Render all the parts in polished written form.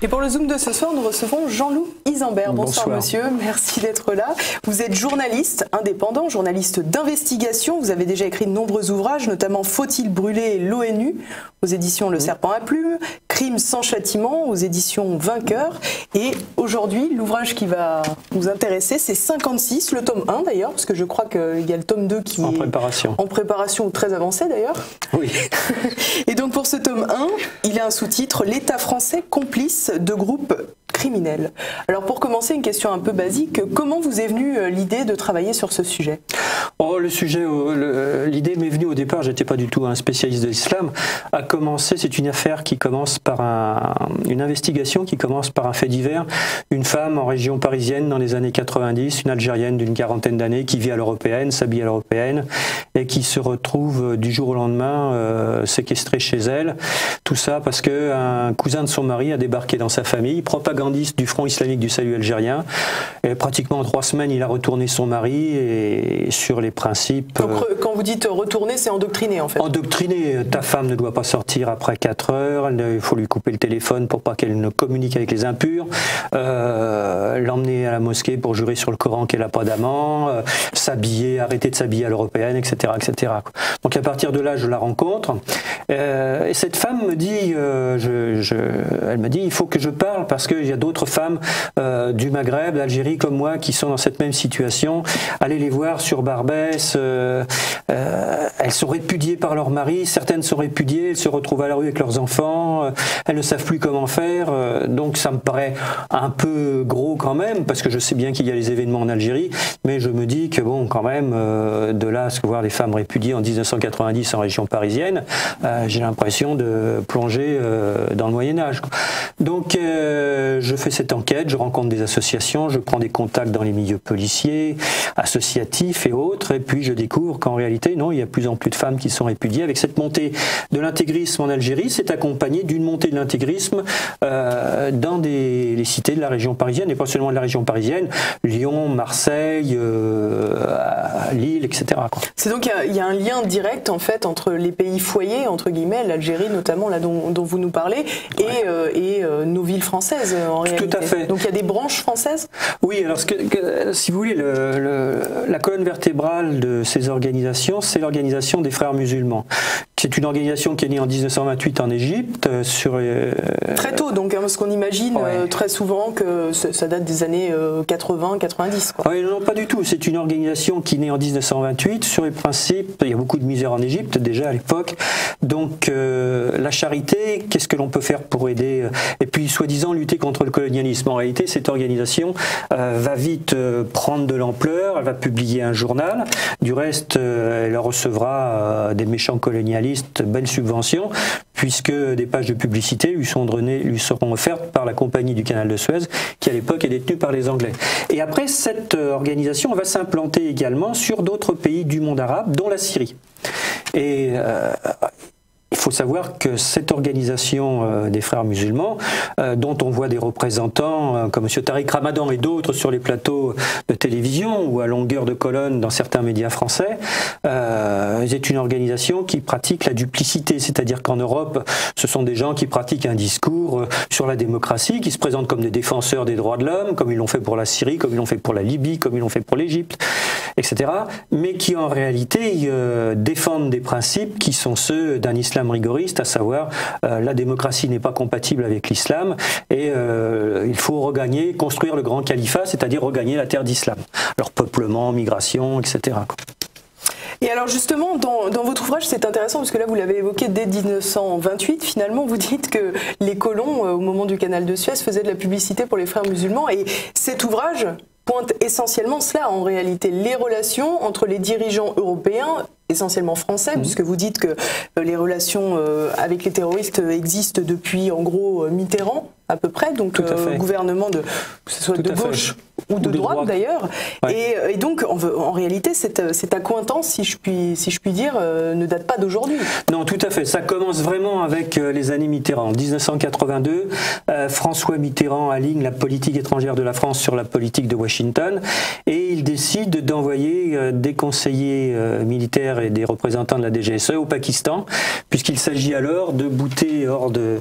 Et pour le Zoom de ce soir, nous recevons Jean-Loup Isambert. Bonsoir monsieur, merci d'être là. Vous êtes journaliste indépendant, journaliste d'investigation. Vous avez déjà écrit de nombreux ouvrages, notamment Faut-il brûler l'ONU aux éditions Le Serpent à Plumes, Crimes sans châtiment aux éditions Vainqueur. Et aujourd'hui, l'ouvrage qui va nous intéresser, c'est 56, le tome 1 d'ailleurs, parce que je crois qu'il y a le tome 2 qui est en préparation ou très avancé d'ailleurs. Oui. Et donc pour ce tome 1, il a un sous-titre « L'État français complice de groupes criminels ». Alors pour commencer, une question un peu basique, comment vous est venue l'idée de travailler sur ce sujet? L'idée m'est venue au départ, j'étais pas du tout un spécialiste de l'islam. A commencé, c'est une affaire qui commence par une investigation qui commence par un fait divers. Une femme en région parisienne dans les années 90, une Algérienne d'une quarantaine d'années qui vit à l'européenne, s'habille à l'européenne et qui se retrouve du jour au lendemain séquestrée chez elle. Tout ça parce que un cousin de son mari a débarqué dans sa famille, propagandiste du Front islamique du salut algérien. Et pratiquement en 3 semaines, il a retourné son mari et sur les principes... Donc, quand vous dites retourner, c'est endoctriner en fait? Endoctriner, ta femme ne doit pas sortir après 4 heures, il faut lui couper le téléphone pour pas qu'elle ne communique avec les impurs, l'emmener à la mosquée pour jurer sur le Coran qu'elle n'a pas d'amant, s'habiller, arrêter de s'habiller à l'européenne, etc., etc. Donc à partir de là, je la rencontre, et cette femme me dit, elle me dit, il faut que je parle parce qu'il y a d'autres femmes du Maghreb, d'Algérie comme moi qui sont dans cette même situation. Allez les voir sur Barbès, elles sont répudiées par leur mari, certaines sont répudiées, elles se retrouvent à la rue avec leurs enfants, elles ne savent plus comment faire, donc ça me paraît un peu gros quand même, parce que je sais bien qu'il y a les événements en Algérie, mais je me dis que bon, quand même, de là à ce que voir des femmes répudiées en 1990 en région parisienne, j'ai l'impression de plonger dans le Moyen-Âge. Donc je fais cette enquête, je rencontre des associations, je prends des contacts dans les milieux policiers, associatifs et autres, et puis je découvre qu'en réalité, non, il y a de plus en plus de femmes qui sont répudiées. Avec cette montée de l'intégrisme en Algérie, c'est accompagné d'une montée de l'intégrisme dans les cités de la région parisienne, et pas seulement de la région parisienne, Lyon, Marseille, Lille, etc. C'est donc il y a un lien direct en fait entre les pays foyers, entre guillemets, l'Algérie notamment, là dont vous nous parlez, et nos villes françaises en réalité. Tout à fait. Donc il y a des branches françaises? Oui, alors si vous voulez, la colonne vertébrale de ces organisations, c'est l'organisation des Frères musulmans. C'est une organisation qui est née en 1928 en Égypte. Très tôt, donc, hein, parce qu'on imagine très souvent que ça date des années 80-90. Oui, non, pas du tout. C'est une organisation qui est née en 1928 sur les principes. Il y a beaucoup de misère en Égypte déjà à l'époque. Donc la charité, qu'est-ce que l'on peut faire pour aider? Et puis soi-disant lutter contre le colonialisme. En réalité, cette organisation va vite prendre de l'ampleur. Elle va publier un journal. Du reste, elle recevra des méchants colonialistes belles subventions, puisque des pages de publicité lui seront offertes par la compagnie du canal de Suez, qui à l'époque est détenue par les Anglais. Et après, cette organisation va s'implanter également sur d'autres pays du monde arabe, dont la Syrie. Et il faut savoir que cette organisation des Frères musulmans, dont on voit des représentants comme M. Tariq Ramadan et d'autres sur les plateaux de télévision ou à longueur de colonne dans certains médias français, c'est une organisation qui pratique la duplicité, c'est-à-dire qu'en Europe, ce sont des gens qui pratiquent un discours sur la démocratie, qui se présentent comme des défenseurs des droits de l'homme, comme ils l'ont fait pour la Syrie, comme ils l'ont fait pour la Libye, comme ils l'ont fait pour l'Égypte, etc., mais qui en réalité défendent des principes qui sont ceux d'un islam rigoriste, à savoir la démocratie n'est pas compatible avec l'islam et il faut construire le grand califat, c'est-à-dire regagner la terre d'islam. Alors peuplement, migration, etc. Et alors justement, dans votre ouvrage, c'est intéressant parce que là, vous l'avez évoqué dès 1928, finalement, vous dites que les colons, au moment du canal de Suez, faisaient de la publicité pour les Frères musulmans, et cet ouvrage pointe essentiellement cela, en réalité, les relations entre les dirigeants européens, essentiellement français, puisque vous dites que les relations avec les terroristes existent depuis, en gros, Mitterrand, à peu près, donc gouvernement que ce soit de gauche ou de droite d'ailleurs. Ouais. Et donc, en réalité, cette accointance, si je puis dire, ne date pas d'aujourd'hui. Non, tout à fait. Ça commence vraiment avec les années Mitterrand. En 1982, François Mitterrand aligne la politique étrangère de la France sur la politique de Washington et il décide d'envoyer des conseillers militaires et des représentants de la DGSE au Pakistan, puisqu'il s'agit alors de bouter hors de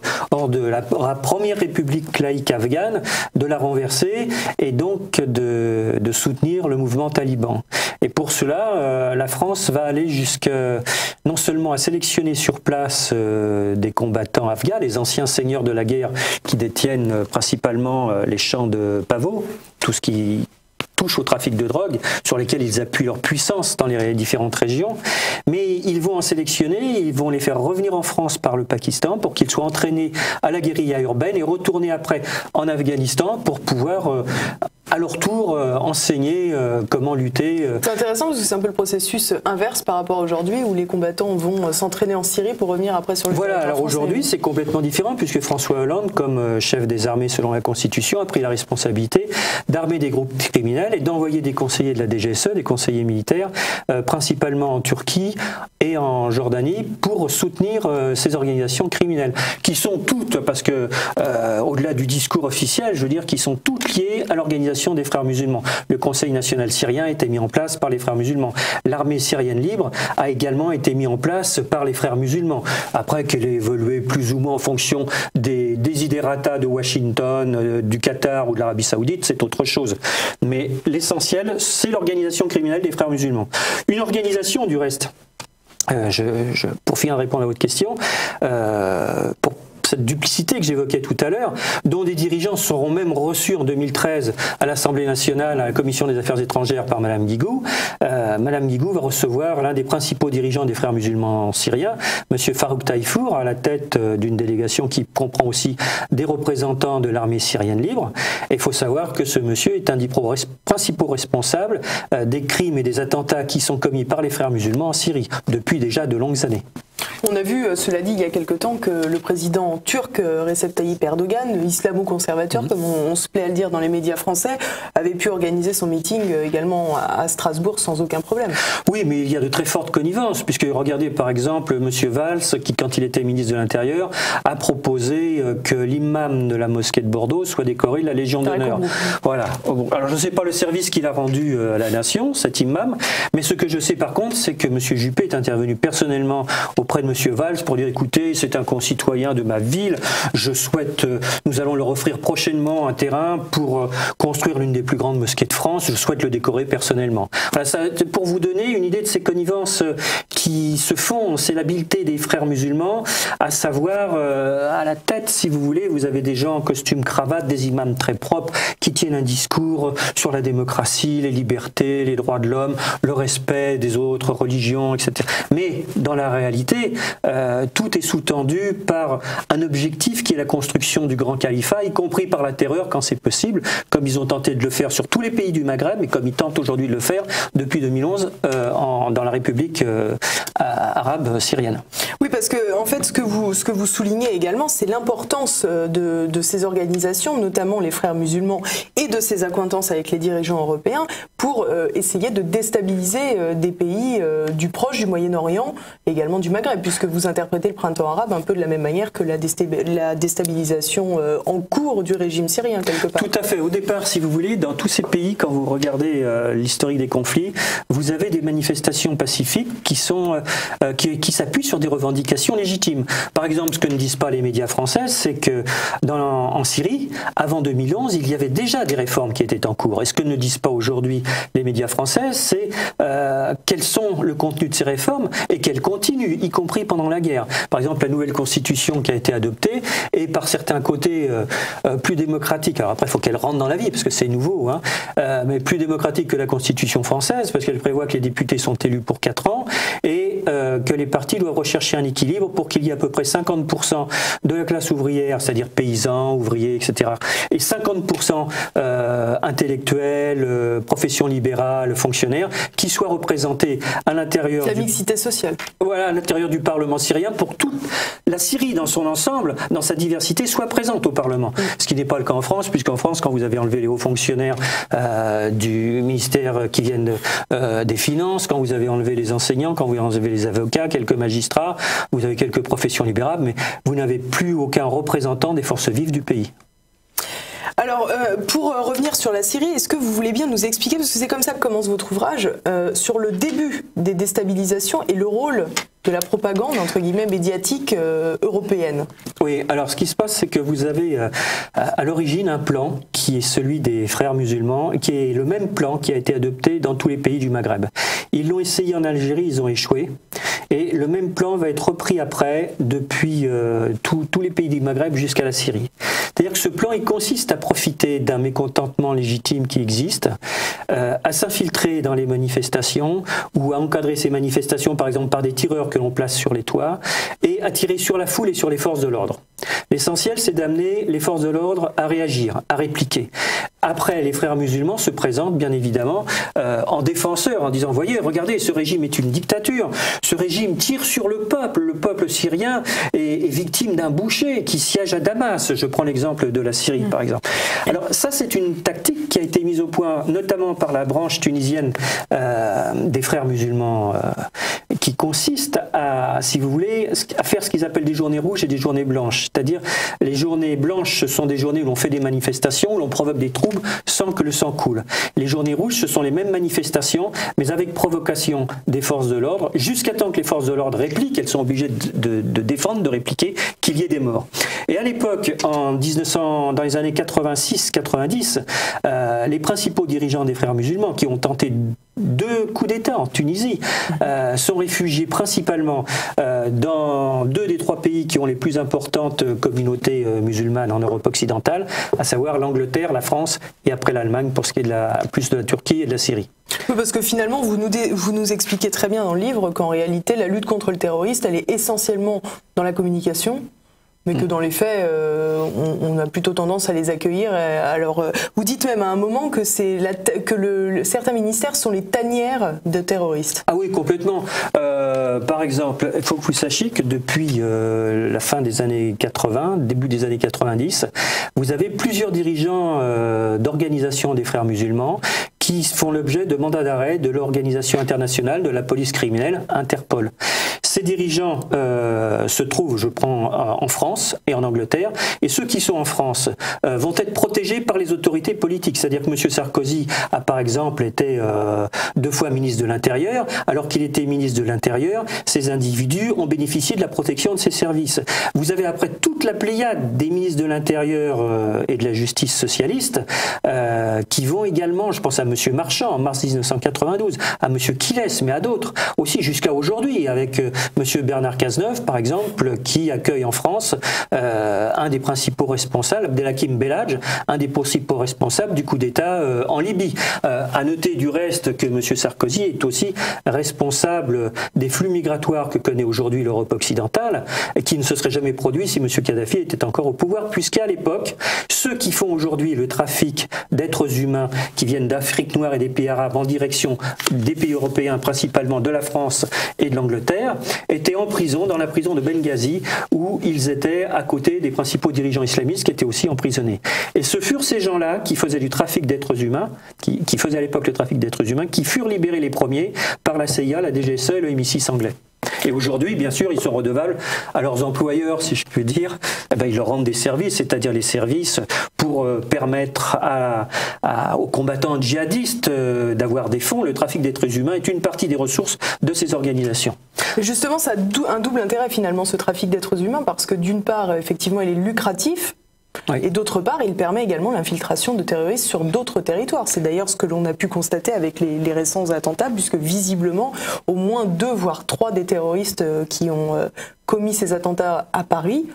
la première république laïque afghane, de la renverser et donc de soutenir le mouvement taliban. Et pour cela, la France va aller jusqu'à non seulement à sélectionner sur place des combattants afghans, les anciens seigneurs de la guerre qui détiennent principalement les champs de pavots, tout ce qui touche au trafic de drogue, sur lesquels ils appuient leur puissance dans les différentes régions, mais ils vont en sélectionner, ils vont les faire revenir en France par le Pakistan pour qu'ils soient entraînés à la guérilla urbaine et retourner après en Afghanistan pour pouvoir à leur tour enseigner comment lutter. C'est intéressant parce que c'est un peu le processus inverse par rapport à aujourd'hui où les combattants vont s'entraîner en Syrie pour revenir après sur le territoire français. Voilà, alors aujourd'hui c'est complètement différent puisque François Hollande, comme chef des armées selon la Constitution, a pris la responsabilité d'armer des groupes criminels et d'envoyer des conseillers de la DGSE, des conseillers militaires, principalement en Turquie et en Jordanie, pour soutenir ces organisations criminelles, qui sont toutes, parce que au-delà du discours officiel, je veux dire, qui sont toutes liées à l'organisation des frères musulmans. Le Conseil national syrien a été mis en place par les frères musulmans. L'armée syrienne libre a également été mise en place par les frères musulmans. Après qu'elle ait évolué plus ou moins en fonction des desiderata de Washington, du Qatar ou de l'Arabie Saoudite, c'est autre chose. Mais l'essentiel, c'est l'organisation criminelle des frères musulmans. Une organisation, du reste, pour finir de répondre à votre question, pour cette duplicité que j'évoquais tout à l'heure, dont des dirigeants seront même reçus en 2013 à l'Assemblée nationale, à la Commission des affaires étrangères par Madame Guigou. Madame Guigou va recevoir l'un des principaux dirigeants des frères musulmans syriens, Monsieur Farouk Taïfour, à la tête d'une délégation qui comprend aussi des représentants de l'armée syrienne libre. Et il faut savoir que ce monsieur est un des principaux responsables des crimes et des attentats qui sont commis par les frères musulmans en Syrie, depuis déjà de longues années. On a vu, cela dit, il y a quelque temps que le président turc Recep Tayyip Erdogan, islamo-conservateur, comme on se plaît à le dire dans les médias français, avait pu organiser son meeting également à Strasbourg sans aucun problème. Oui, mais il y a de très fortes connivences, puisque regardez par exemple M. Valls, qui quand il était ministre de l'Intérieur, a proposé que l'imam de la mosquée de Bordeaux soit décoré de la Légion d'honneur. Voilà. Alors je ne sais pas le service qu'il a rendu à la nation, cet imam, mais ce que je sais par contre, c'est que M. Juppé est intervenu personnellement auprès de M. Valls pour dire écoutez, c'est un concitoyen de ma ville, je souhaite, nous allons leur offrir prochainement un terrain pour construire l'une des plus grandes mosquées de France, je souhaite le décorer personnellement. Voilà, ça, pour vous donner une idée de ces connivences qui se font, c'est l'habileté des frères musulmans, à savoir à la tête, si vous voulez, vous avez des gens en costume cravate, des imams très propres qui tiennent un discours sur la démocratie, les libertés, les droits de l'homme, le respect des autres religions, etc. Mais dans la réalité, tout est sous-tendu par un objectif qui est la construction du grand califat, y compris par la terreur quand c'est possible, comme ils ont tenté de le faire sur tous les pays du Maghreb et comme ils tentent aujourd'hui de le faire depuis 2011 dans la République arabe syrienne. Oui, parce que en fait, ce que vous soulignez également, c'est l'importance de ces organisations, notamment les frères musulmans, et de ces accointances avec les dirigeants européens pour essayer de déstabiliser des pays du Proche, du Moyen-Orient, également du Maghreb, puisque vous interprétez le printemps arabe un peu de la même manière que la déstabilisation en cours du régime syrien, quelque part. Tout à fait. Au départ, si vous voulez, dans tous ces pays, quand vous regardez l'historique des conflits, vous avez des manifestations pacifiques qui s'appuient sur des revendications légitimes. Par exemple, ce que ne disent pas les médias français, c'est que en Syrie, avant 2011, il y avait déjà des réformes qui étaient en cours. Et ce que ne disent pas aujourd'hui les médias français, c'est quels sont le contenu de ces réformes et qu'elles continuent, y compris pendant la guerre. Par exemple, la nouvelle constitution qui a été adoptée est par certains côtés plus démocratique. Alors après, il faut qu'elle rentre dans la vie, parce que c'est nouveau, hein, mais plus démocratique que la constitution française, parce qu'elle prévoit que les députés sont élus pour 4 ans, et que les partis doivent rechercher un équilibre pour qu'il y ait à peu près 50% de la classe ouvrière, c'est-à-dire paysans, ouvriers, etc., et 50% intellectuels, professions libérales, fonctionnaires, qui soient représentés à l'intérieur... La mixité sociale. Voilà, à l'intérieur du Parlement syrien, pour toute la Syrie dans son ensemble, dans sa diversité, soit présente au Parlement. Ce qui n'est pas le cas en France, puisqu'en France, quand vous avez enlevé les hauts fonctionnaires du ministère qui viennent des Finances, quand vous avez enlevé les enseignants, quand vous avez enlevé les avocats, quelques magistrats, vous avez quelques professions libérales, mais vous n'avez plus aucun représentant des forces vives du pays. Alors, pour revenir sur la Syrie, est-ce que vous voulez bien nous expliquer, parce que c'est comme ça que commence votre ouvrage, sur le début des déstabilisations et le rôle de la propagande, entre guillemets, médiatique européenne? Oui, alors ce qui se passe, c'est que vous avez à l'origine un plan qui est celui des frères musulmans, qui est le même plan qui a été adopté dans tous les pays du Maghreb. Ils l'ont essayé en Algérie, ils ont échoué, et le même plan va être repris après depuis tous les pays du Maghreb jusqu'à la Syrie. C'est-à-dire que ce plan, il consiste à profiter d'un mécontentement légitime qui existe, à s'infiltrer dans les manifestations ou à encadrer ces manifestations, par exemple par des tireurs que l'on place sur les toits, et à tirer sur la foule et sur les forces de l'ordre. L'essentiel, c'est d'amener les forces de l'ordre à réagir, à répliquer. Après, les frères musulmans se présentent, bien évidemment, en défenseurs, en disant « Voyez, regardez, ce régime est une dictature, ce régime tire sur le peuple syrien est victime d'un boucher qui siège à Damas. » Je prends l'exemple de la Syrie, par exemple. Alors ça, c'est une tactique qui a été mise au point, notamment par la branche tunisienne des frères musulmans, qui consiste à, si vous voulez, à faire ce qu'ils appellent des journées rouges et des journées blanches. C'est-à-dire, les journées blanches, ce sont des journées où l'on fait des manifestations, où l'on provoque des troubles sans que le sang coule. Les journées rouges, ce sont les mêmes manifestations, mais avec provocation des forces de l'ordre, jusqu'à temps que les forces de l'ordre répliquent, elles sont obligées de défendre, de répliquer, qu'il y ait des morts. Et à l'époque, dans les années 86-90, les principaux dirigeants des frères musulmans qui ont tenté 2 coups d'État en Tunisie sont réfugiés principalement dans 2 des 3 pays qui ont les plus importantes communautés musulmanes en Europe occidentale, à savoir l'Angleterre, la France et après l'Allemagne pour ce qui est plus de la Turquie et de la Syrie. Oui, parce que finalement, vous nous expliquez très bien dans le livre qu'en réalité, la lutte contre le terroriste, elle est essentiellement dans la communication, mais que dans les faits, on a plutôt tendance à les accueillir. Alors, vous dites même à un moment que certains ministères sont les tanières de terroristes. Ah oui, complètement. Par exemple, il faut que vous sachiez que depuis la fin des années 80, début des années 90, vous avez plusieurs dirigeants d'organisations des frères musulmans qui font l'objet de mandats d'arrêt de l'Organisation internationale de la police criminelle, Interpol. Ces dirigeants se trouvent, je prends, en France et en Angleterre, et ceux qui sont en France vont être protégés par les autorités politiques. C'est-à-dire que M. Sarkozy a par exemple été 2 fois ministre de l'Intérieur. Alors qu'il était ministre de l'Intérieur, ces individus ont bénéficié de la protection de ses services. Vous avez après toute la pléiade des ministres de l'Intérieur et de la Justice socialiste qui vont également, je pense à M. Marchand en mars 1992, à M. Quilès, mais à d'autres aussi jusqu'à aujourd'hui, avec M. Bernard Cazeneuve, par exemple, qui accueille en France un des principaux responsables, Abdelhakim Belhadj, un des principaux responsables du coup d'État en Libye. À noter du reste que M. Sarkozy est aussi responsable des flux migratoires que connaît aujourd'hui l'Europe occidentale, et qui ne se serait jamais produit si M. Kadhafi était encore au pouvoir, puisqu'à l'époque, ceux qui font aujourd'hui le trafic d'êtres humains qui viennent d'Afrique noire et des pays arabes en direction des pays européens, principalement de la France et de l'Angleterre, étaient en prison, dans la prison de Benghazi, où ils étaient à côté des principaux dirigeants islamistes qui étaient aussi emprisonnés. Et ce furent ces gens-là qui faisaient du trafic d'êtres humains, qui faisaient à l'époque le trafic d'êtres humains, qui furent libérés les premiers par la CIA, la DGSE et le MI6 anglais. Et aujourd'hui, bien sûr, ils sont redevables à leurs employeurs, si je puis dire. Eh ben, ils leur rendent des services, c'est-à-dire les services pour permettre aux combattants djihadistes d'avoir des fonds. Le trafic d'êtres humains est une partie des ressources de ces organisations. Justement, ça a un double intérêt finalement, ce trafic d'êtres humains, parce que d'une part, effectivement, il est lucratif. Oui. Et d'autre part, il permet également l'infiltration de terroristes sur d'autres territoires. C'est d'ailleurs ce que l'on a pu constater avec les récents attentats, puisque visiblement, au moins 2 voire 3 des terroristes qui ont commis ces attentats à Paris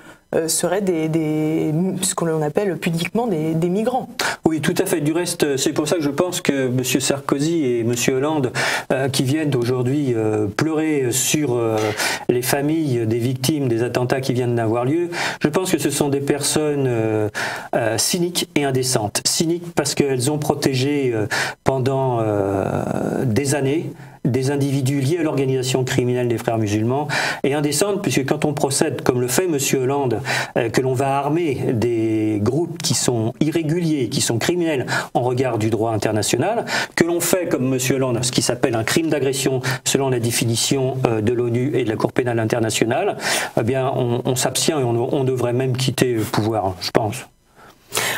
seraient ce qu'on appelle pudiquement des migrants. Oui, tout à fait. Du reste, c'est pour ça que je pense que M. Sarkozy et M. Hollande, qui viennent aujourd'hui pleurer sur les familles des victimes des attentats qui viennent d'avoir lieu, je pense que ce sont des personnes cyniques et indécentes. Cyniques parce qu'elles ont protégé pendant des années des individus liés à l'organisation criminelle des frères musulmans, et indécente puisque quand on procède, comme le fait M. Hollande, que l'on va armer des groupes qui sont irréguliers, qui sont criminels en regard du droit international, que l'on fait, comme M. Hollande, ce qui s'appelle un crime d'agression selon la définition de l'ONU et de la Cour pénale internationale, eh bien on s'abstient et on devrait même quitter le pouvoir, je pense.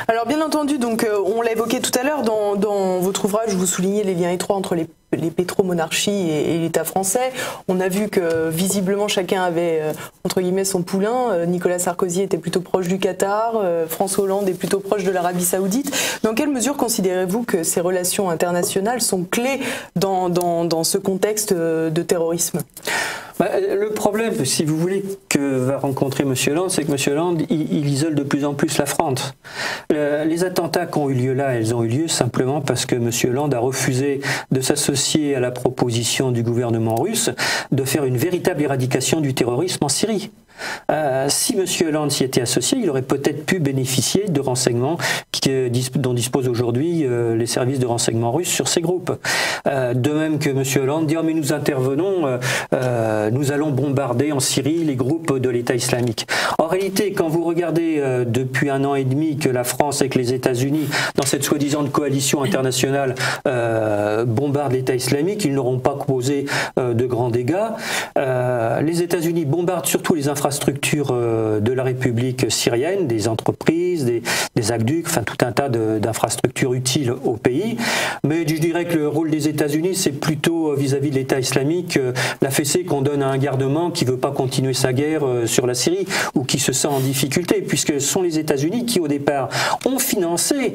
Alors bien entendu, donc on l'a évoqué tout à l'heure, dans votre ouvrage, vous soulignez les liens étroits entre les pétromonarchies et l'État français. On a vu que visiblement chacun avait entre guillemets son poulain. Nicolas Sarkozy était plutôt proche du Qatar, François Hollande est plutôt proche de l'Arabie Saoudite. Dans quelle mesure considérez-vous que ces relations internationales sont clés dans ce contexte de terrorisme ? Le problème, si vous voulez, que va rencontrer M. Hollande, c'est que M. Hollande, il isole de plus en plus la France. Les attentats qui ont eu lieu là, elles ont eu lieu simplement parce que M. Hollande a refusé de s'associer à la proposition du gouvernement russe de faire une véritable éradication du terrorisme en Syrie. Si M. Hollande s'y était associé, il aurait peut-être pu bénéficier de renseignements dont disposent aujourd'hui les services de renseignement russes sur ces groupes. De même que M. Hollande dit « mais nous intervenons, nous allons bombarder en Syrie les groupes de l'État islamique ». En réalité, quand vous regardez depuis 1 an et demi que la France avec les États-Unis, dans cette soi-disant coalition internationale, bombardent l'État islamique, ils n'auront pas causé de grands dégâts. Les États-Unis bombardent surtout les infrastructures de la République syrienne, des entreprises, des aqueducs, enfin tout un tas d'infrastructures utiles au pays. Mais je dirais que le rôle des États-Unis, c'est plutôt vis-à-vis de l'État islamique la fessée qu'on donne à un gardement qui ne veut pas continuer sa guerre sur la Syrie ou qui se sent en difficulté, puisque ce sont les États-Unis qui, au départ, ont financé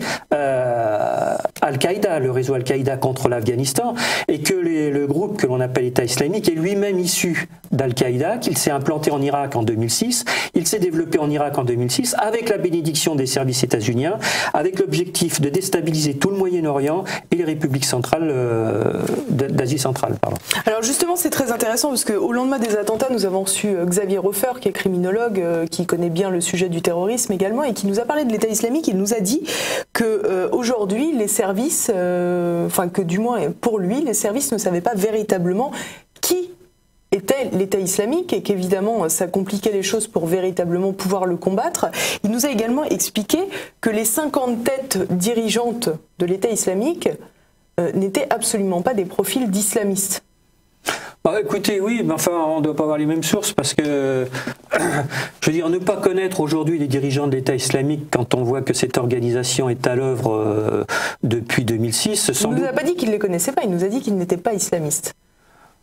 Al-Qaïda, le réseau Al-Qaïda contre l'Afghanistan, et que le groupe que l'on appelle État islamique est lui-même issu d'Al-Qaïda, qu'il s'est implanté en Irak en 2006, il s'est développé en Irak en 2006 avec la bénédiction des services états-uniens, avec l'objectif de déstabiliser tout le Moyen-Orient et les républiques centrales d'Asie centrale. Pardon. Alors justement, c'est très intéressant parce qu'au lendemain des attentats, nous avons reçu Xavier Hofer, qui est criminologue, qui connaît bien le sujet du terrorisme également, et qui nous a parlé de l'État islamique. Il nous a dit que aujourd'hui, les services, enfin que du moins pour lui, les services ne savaient pas véritablement qui était l'État islamique et qu'évidemment ça compliquait les choses pour véritablement pouvoir le combattre. Il nous a également expliqué que les 50 têtes dirigeantes de l'État islamique n'étaient absolument pas des profils d'islamistes. Écoutez, oui, mais enfin, on ne doit pas avoir les mêmes sources parce que, je veux dire, ne pas connaître aujourd'hui les dirigeants de l'État islamique quand on voit que cette organisation est à l'œuvre depuis 2006... Il ne nous a pas dit qu'il ne les connaissait pas, il nous a dit qu'ils n'étaient pas islamistes.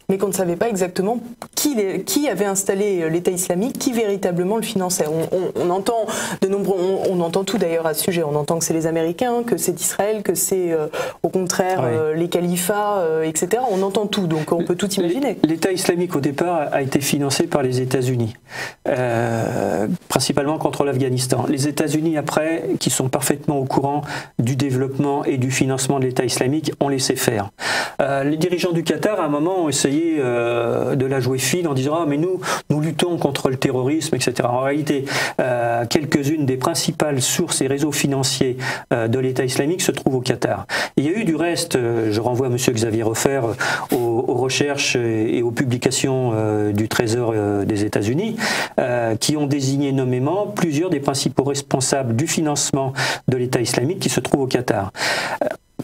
Mais qu'on ne savait pas exactement qui avait installé l'État islamique, qui véritablement le finançait. On entend de nombreux, on entend tout d'ailleurs à ce sujet. On entend que c'est les Américains, que c'est Israël, que c'est au contraire les califats, etc. On entend tout, donc on peut tout imaginer. L'État islamique au départ a été financé par les États-Unis, principalement contre l'Afghanistan. Les États-Unis après, qui sont parfaitement au courant du développement et du financement de l'État islamique, ont laissé faire. Les dirigeants du Qatar à un moment ont essayé de la jouer fine en disant mais nous luttons contre le terrorisme, etc. En réalité, quelques-unes des principales sources et réseaux financiers de l'État islamique se trouvent au Qatar. Il y a eu du reste, je renvoie M. Xavier Hofer aux recherches et aux publications du Trésor des États-Unis, qui ont désigné nommément plusieurs des principaux responsables du financement de l'État islamique qui se trouvent au Qatar.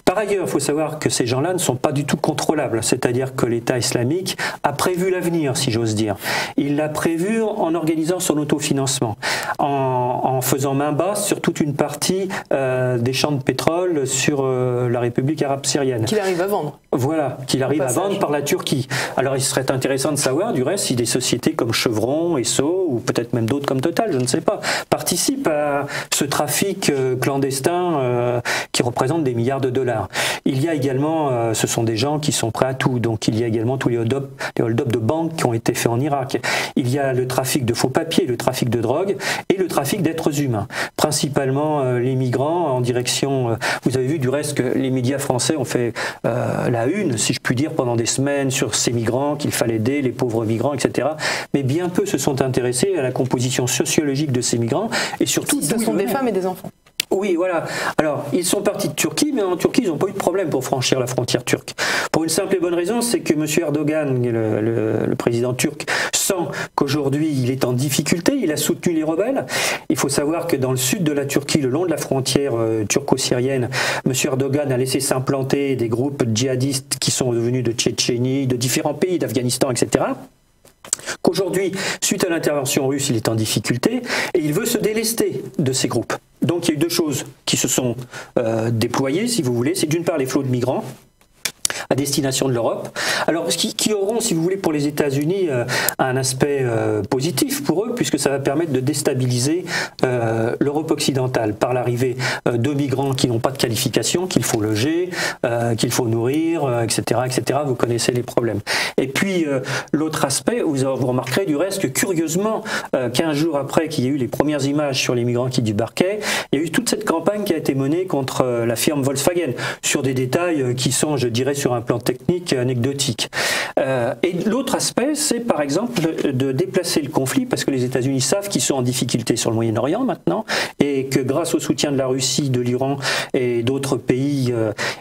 Par ailleurs, il faut savoir que ces gens-là ne sont pas du tout contrôlables, c'est-à-dire que l'État islamique a prévu l'avenir, si j'ose dire. Il l'a prévu en organisant son autofinancement, en faisant main basse sur toute une partie des champs de pétrole sur la République arabe syrienne. Qu'il arrive à vendre. Voilà, qu'il arrive à vendre par la Turquie. Alors il serait intéressant de savoir du reste si des sociétés comme Chevron, Esso ou peut-être même d'autres comme Total, je ne sais pas, participent à ce trafic clandestin qui représente des milliards de dollars. Il y a également, ce sont des gens qui sont prêts à tout, donc il y a également tous les hold-up de banques qui ont été faits en Irak. Il y a le trafic de faux papiers, le trafic de drogue et le trafic d'êtres humains. Principalement les migrants en direction... vous avez vu du reste que les médias français ont fait la une, si je puis dire, pendant des semaines sur ces migrants, qu'il fallait aider les pauvres migrants, etc. Mais bien peu se sont intéressés à la composition sociologique de ces migrants et surtout... Ce sont des femmes et des enfants. Oui, voilà. Alors, ils sont partis de Turquie, mais en Turquie, ils n'ont pas eu de problème pour franchir la frontière turque. Pour une simple et bonne raison, c'est que M. Erdogan, le président turc, sent qu'aujourd'hui, il est en difficulté, il a soutenu les rebelles. Il faut savoir que dans le sud de la Turquie, le long de la frontière turco-syrienne, M. Erdogan a laissé s'implanter des groupes djihadistes qui sont venus de Tchétchénie, de différents pays, d'Afghanistan, etc., qu'aujourd'hui, suite à l'intervention russe, il est en difficulté et il veut se délester de ces groupes. Donc il y a eu deux choses qui se sont déployées, si vous voulez. C'est d'une part les flots de migrants à destination de l'Europe. Alors, qui auront, si vous voulez, pour les États-Unis, un aspect positif pour eux, puisque ça va permettre de déstabiliser l'Europe occidentale par l'arrivée de migrants qui n'ont pas de qualification, qu'il faut loger, qu'il faut nourrir, etc., etc. Vous connaissez les problèmes. Et puis, l'autre aspect, vous remarquerez du reste que, curieusement, 15 jours après qu'il y ait eu les premières images sur les migrants qui débarquaient, il y a eu toute cette campagne qui a été menée contre la firme Volkswagen, sur des détails qui sont, je dirais, sur un plan technique anecdotique. Et l'autre aspect, c'est par exemple de déplacer le conflit, parce que les États-Unis savent qu'ils sont en difficulté sur le Moyen-Orient maintenant, et que grâce au soutien de la Russie, de l'Iran et d'autres pays,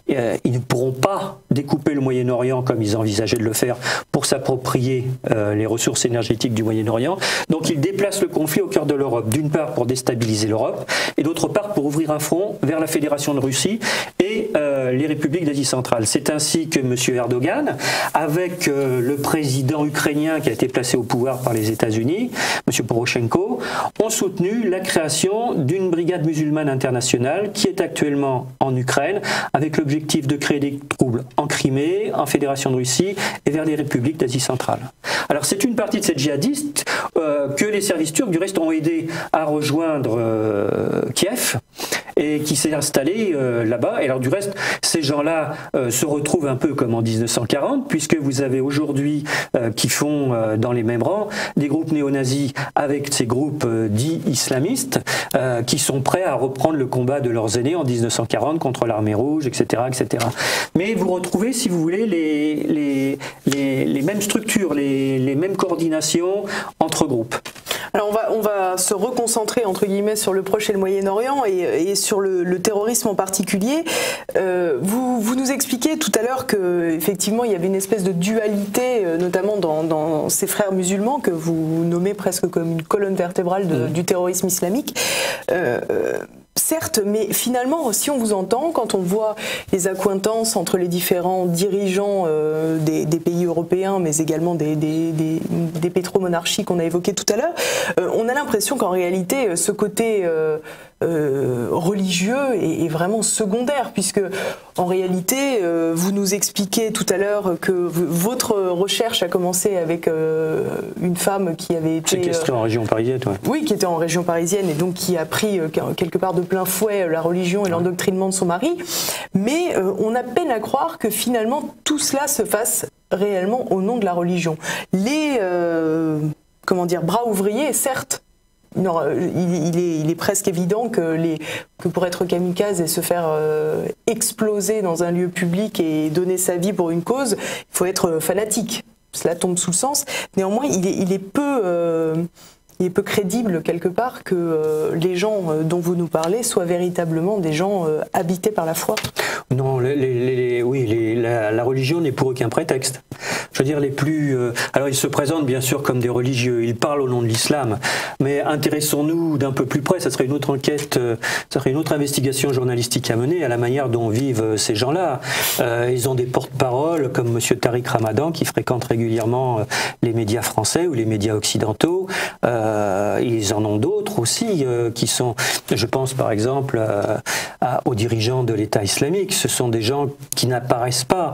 ils ne pourront pas découper le Moyen-Orient comme ils envisageaient de le faire pour s'approprier les ressources énergétiques du Moyen-Orient. Donc ils déplacent le conflit au cœur de l'Europe, d'une part pour déstabiliser l'Europe, et d'autre part pour ouvrir un front vers la Fédération de Russie et les républiques d'Asie centrale. C'est ainsi que M. Erdogan, avec le président ukrainien qui a été placé au pouvoir par les États-Unis, M. Poroshenko, ont soutenu la création d'une brigade musulmane internationale qui est actuellement en Ukraine, avec l'objectif de créer des troubles en Crimée, en Fédération de Russie et vers les républiques d'Asie centrale. Alors c'est une partie de ces djihadistes que les services turcs du reste ont aidé à rejoindre Kiev et qui s'est installé là-bas. Et alors du reste, ces gens-là se retrouvent un peu comme en 1940, puisque vous avez aujourd'hui qui font dans les mêmes rangs des groupes néo-nazis avec ces groupes dits islamistes qui sont prêts à reprendre le combat de leurs aînés en 1940 contre l'armée rouge, etc., etc. Mais vous retrouvez, si vous voulez, les mêmes structures, les mêmes coordinations entre groupes. Alors on va se reconcentrer entre guillemets sur le Proche et le Moyen-Orient et sur le terrorisme en particulier. Vous nous expliquez tout à l'heure que effectivement il y avait une espèce de dualité, notamment dans ces frères musulmans que vous nommez presque comme une colonne vertébrale du terrorisme islamique. Certes, mais finalement, si on vous entend, quand on voit les accointances entre les différents dirigeants des pays européens, mais également des pétromonarchies qu'on a évoquées tout à l'heure, on a l'impression qu'en réalité, ce côté religieux est vraiment secondaire, puisque en réalité, vous nous expliquez tout à l'heure que votre recherche a commencé avec une femme qui avait été... Séquestrée en région parisienne, ouais. Oui, qui était en région parisienne et donc qui a pris quelque part de plein fouet la religion et l'endoctrinement de son mari. Mais on a peine à croire que finalement tout cela se fasse réellement au nom de la religion. Les bras ouvriers, certes, non, il est presque évident que pour être kamikaze et se faire exploser dans un lieu public et donner sa vie pour une cause, il faut être fanatique. Cela tombe sous le sens. Néanmoins, il est peu crédible quelque part que les gens dont vous nous parlez soient véritablement des gens habités par la foi. Non, la religion n'est pour eux qu'un prétexte. Je veux dire, alors ils se présentent bien sûr comme des religieux, ils parlent au nom de l'islam, mais intéressons-nous d'un peu plus près, ça serait une autre enquête, ça serait une autre investigation journalistique à mener à la manière dont vivent ces gens-là. Ils ont des porte-paroles comme M. Tariq Ramadan qui fréquente régulièrement les médias français ou les médias occidentaux. Ils en ont d'autres aussi qui sont, je pense par exemple aux dirigeants de l'État islamique, ce sont des gens qui n'apparaissent pas,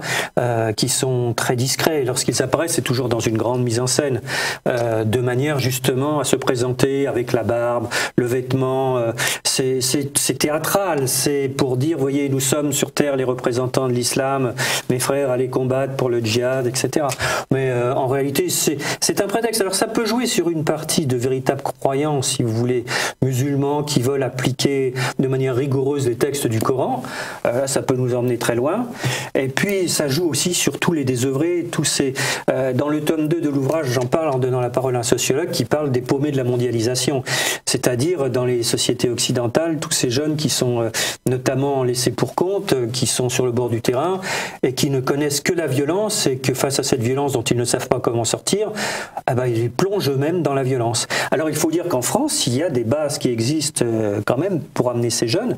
qui sont très discrets. Lorsqu'ils apparaissent, c'est toujours dans une grande mise en scène, de manière justement à se présenter avec la barbe, le vêtement. C'est théâtral, c'est pour dire, voyez, nous sommes sur terre les représentants de l'islam, mes frères, allez combattre pour le djihad, etc. Mais en réalité, c'est un prétexte. Alors ça peut jouer sur une partie de véritables croyants, si vous voulez, musulmans qui veulent appliquer de manière rigoureuse les textes du Coran. Ça peut nous emmener très loin. Et puis ça joue aussi sur tous les désœuvrés, tous ces... dans le tome 2 de l'ouvrage, j'en parle en donnant la parole à un sociologue qui parle des paumés de la mondialisation. C'est-à-dire dans les sociétés occidentales, tous ces jeunes qui sont notamment laissés pour compte, qui sont sur le bord du terrain et qui ne connaissent que la violence et que face à cette violence dont ils ne savent pas comment sortir, ils plongent eux-mêmes dans la violence. Alors il faut dire qu'en France, il y a des bases qui existent quand même pour amener ces jeunes.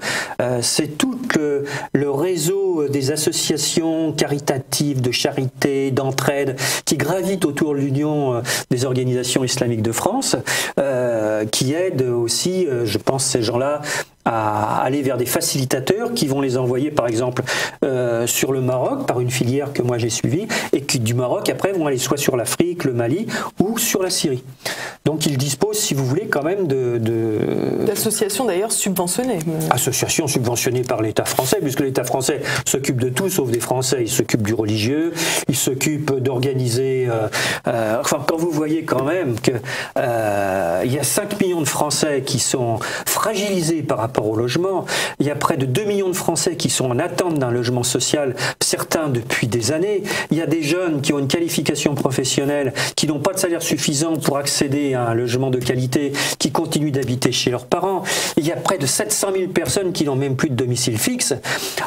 C'est tout le réseau des associations caritatives, de charité, d'entraide, qui gravitent autour de l'Union des organisations islamiques de France, qui aident aussi, je pense, ces gens-là à aller vers des facilitateurs qui vont les envoyer par exemple sur le Maroc par une filière que moi j'ai suivie et qui du Maroc après vont aller soit sur l'Afrique, le Mali ou sur la Syrie. Donc ils disposent, si vous voulez, quand même d'associations d'ailleurs subventionnées. Associations subventionnées par l'État français, puisque l'État français s'occupe de tout sauf des Français. Il s'occupe du religieux, il s'occupe d'organiser... quand vous voyez quand même que il y a 5 millions de Français qui sont fragilisés par rapport au logement, il y a près de 2 millions de Français qui sont en attente d'un logement social, certains depuis des années, il y a des jeunes qui ont une qualification professionnelle, qui n'ont pas de salaire suffisant pour accéder à un logement de qualité, qui continuent d'habiter chez leurs parents, il y a près de 700 000 personnes qui n'ont même plus de domicile fixe.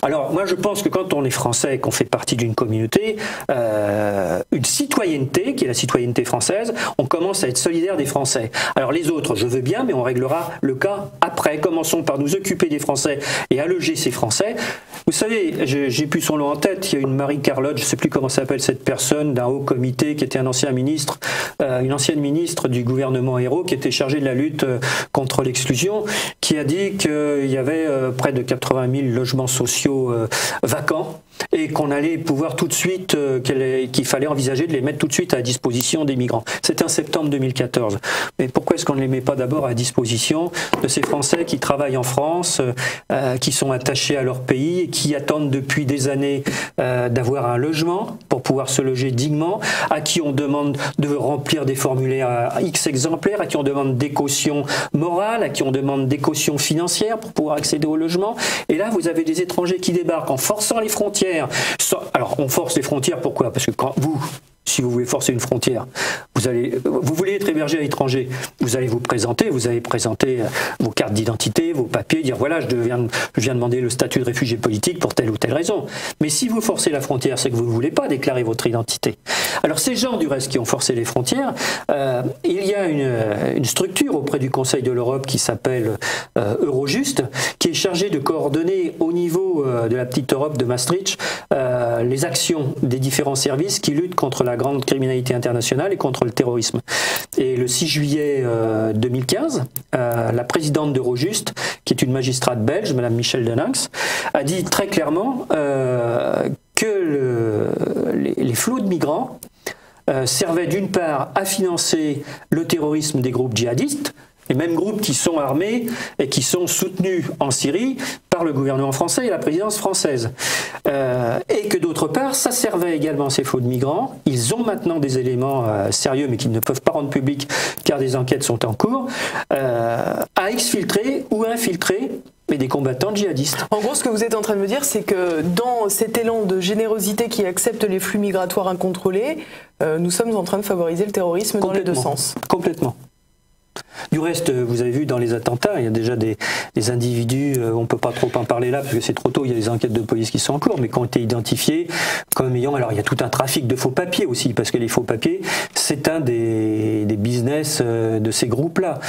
Alors moi je pense que quand on est français et qu'on fait partie d'une communauté, une citoyenneté, qui est la citoyenneté française, on commence à être solidaire des Français. Alors les autres, je veux bien, mais on réglera le cas après. Commençons par nous occuper des Français et à loger ces Français. Vous savez, j'ai plus son nom en tête, il y a une Marie-Carlotte, je ne sais plus comment s'appelle cette personne, d'un haut comité qui était un ancien ministre, une ancienne ministre du gouvernement Ayrault qui était chargée de la lutte contre l'exclusion, qui a dit qu'il y avait près de 80 000 logements sociaux vacants et qu'on allait pouvoir tout de suite, qu'il fallait envisager de les mettre tout de suite à disposition des migrants. C'était en septembre 2014. Mais pourquoi est-ce qu'on ne les met pas d'abord à disposition de ces Français qui travaillent en France, qui sont attachés à leur pays et qui attendent depuis des années d'avoir un logement pour pouvoir se loger dignement, à qui on demande de remplir des formulaires à X exemplaires, à qui on demande des cautions morales, à qui on demande des cautions financières pour pouvoir accéder au logement. Et là, vous avez des étrangers qui débarquent en forçant les frontières. Alors, on force les frontières, pourquoi? Parce que quand si vous voulez forcer une frontière, vous voulez être hébergé à l'étranger, vous allez vous présenter, vous allez présenter vos cartes d'identité, vos papiers, dire voilà, je viens demander le statut de réfugié politique pour telle ou telle raison. Mais si vous forcez la frontière, c'est que vous ne voulez pas déclarer votre identité. Alors ces gens du reste qui ont forcé les frontières, il y a une structure auprès du Conseil de l'Europe qui s'appelle Eurojust, qui est chargée de coordonner au niveau de la petite Europe de Maastricht les actions des différents services qui luttent contre la grande criminalité internationale et contre le terrorisme. Et le 6 juillet 2015, la présidente d'Eurojust, qui est une magistrate belge, Madame Michel Deninx, a dit très clairement que les flots de migrants servaient d'une part à financer le terrorisme des groupes djihadistes, les mêmes groupes qui sont armés et qui sont soutenus en Syrie par le gouvernement français et la présidence française. Et que d'autre part, ça servait également ces flots de migrants. Ils ont maintenant des éléments sérieux, mais qu'ils ne peuvent pas rendre publics car des enquêtes sont en cours, à exfiltrer ou infiltrer des combattants djihadistes. En gros, ce que vous êtes en train de me dire, c'est que dans cet élan de générosité qui accepte les flux migratoires incontrôlés, nous sommes en train de favoriser le terrorisme dans les deux sens. Complètement. Du reste, vous avez vu dans les attentats, il y a déjà des individus, on ne peut pas trop en parler là parce que c'est trop tôt, il y a des enquêtes de police qui sont en cours, mais qui ont été identifiés comme ayant... Alors il y a tout un trafic de faux papiers aussi, parce que les faux papiers, c'est un des business de ces groupes-là.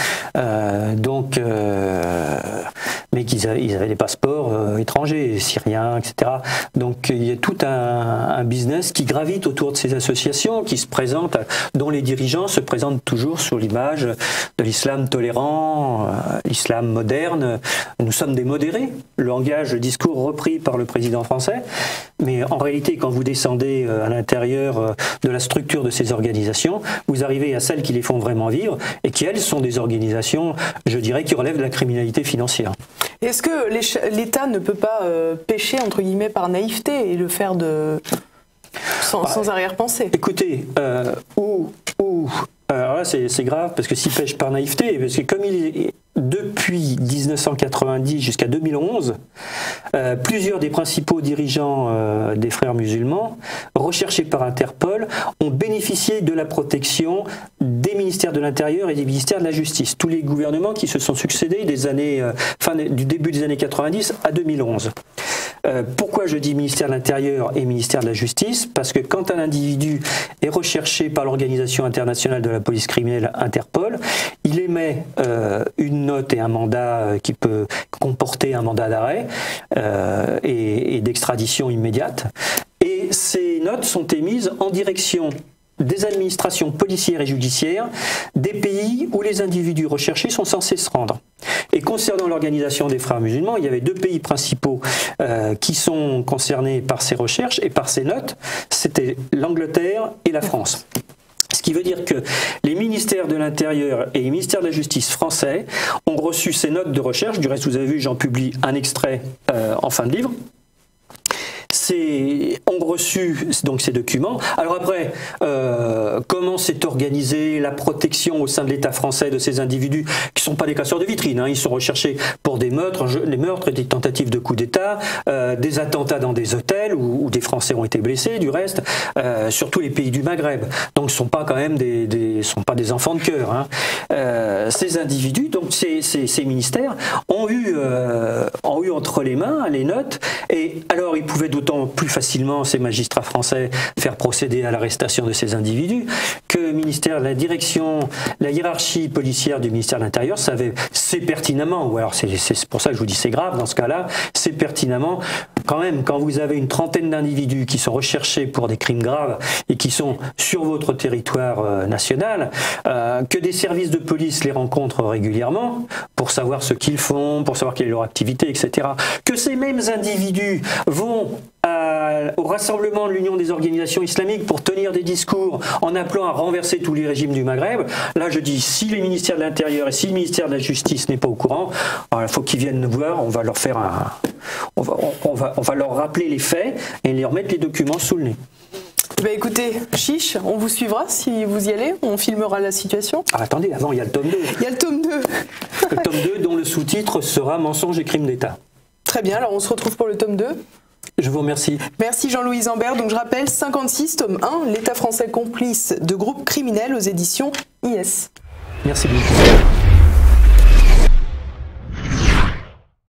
mais qu'ils avaient des passeports étrangers, syriens, etc. Donc il y a tout un business qui gravite autour de ces associations, qui se présentent, dont les dirigeants se présentent toujours sur l'image de l'islam tolérant, l'islam moderne. Nous sommes des modérés, le discours repris par le président français, mais en réalité, quand vous descendez à l'intérieur de la structure de ces organisations, vous arrivez à celles qui les font vraiment vivre, et qui, elles, sont des organisations, je dirais, qui relèvent de la criminalité financière. Est-ce que l'État ne peut pas pécher, entre guillemets, par naïveté et le faire sans arrière-pensée? Écoutez, alors là c'est grave, parce que s'il pêche par naïveté, parce que comme depuis 1990 jusqu'à 2011, plusieurs des principaux dirigeants des frères musulmans, recherchés par Interpol, ont bénéficié de la protection des ministères de l'Intérieur et des ministères de la Justice. Tous les gouvernements qui se sont succédés du début des années 90 à 2011. Pourquoi je dis ministère de l'Intérieur et ministère de la Justice? Parce que quand un individu est recherché par l'Organisation internationale de la police criminelle Interpol, il émet une note et un mandat qui peut comporter un mandat d'arrêt et d'extradition immédiate. Et ces notes sont émises en direction des administrations policières et judiciaires des pays où les individus recherchés sont censés se rendre. Et concernant l'organisation des frères musulmans, il y avait deux pays principaux qui sont concernés par ces recherches et par ces notes, c'était l'Angleterre et la France. Ce qui veut dire que les ministères de l'Intérieur et les ministères de la Justice français ont reçu ces notes de recherche. Du reste, vous avez vu, j'en publie un extrait en fin de livre. Ont reçu donc ces documents. Alors après, comment s'est organisée la protection au sein de l'État français de ces individus qui ne sont pas des casseurs de vitrines, hein. Ils sont recherchés pour des meurtres, des tentatives de coup d'État, des attentats dans des hôtels où des Français ont été blessés, du reste, sur tous les pays du Maghreb. Donc ce ne sont pas quand même sont pas des enfants de cœur, hein. Ces individus, donc ces ministères, ont eu entre les mains les notes, et alors ils pouvaient d'autant plus facilement, ces magistrats français, faire procéder à l'arrestation de ces individus, que la direction, la hiérarchie policière du ministère de l'Intérieur sait pertinemment, ou alors c'est pour ça que je vous dis c'est grave dans ce cas-là, c'est pertinemment, quand même, quand vous avez une trentaine d'individus qui sont recherchés pour des crimes graves et qui sont sur votre territoire national, que des services de police les rencontrent régulièrement pour savoir ce qu'ils font, pour savoir quelle est leur activité, etc. Que ces mêmes individus vont au rassemblement de l'Union des organisations islamiques pour tenir des discours en appelant à renverser tous les régimes du Maghreb. Là, je dis, si les ministères de l'Intérieur et si le ministère de la Justice n'est pas au courant, il faut qu'ils viennent nous voir, on va leur faire on va leur rappeler les faits et leur mettre les documents sous le nez. Bah écoutez, chiche, on vous suivra si vous y allez, on filmera la situation. Ah, attendez, avant il y a le tome 2. Il y a le tome 2. Le tome 2 dont le sous-titre sera Mensonges et crimes d'État. Très bien, alors on se retrouve pour le tome 2. Je vous remercie. Merci Jean-Louis Isambert. Donc je rappelle, 56, tome 1, l'État français complice de groupes criminels aux éditions IS. Merci beaucoup.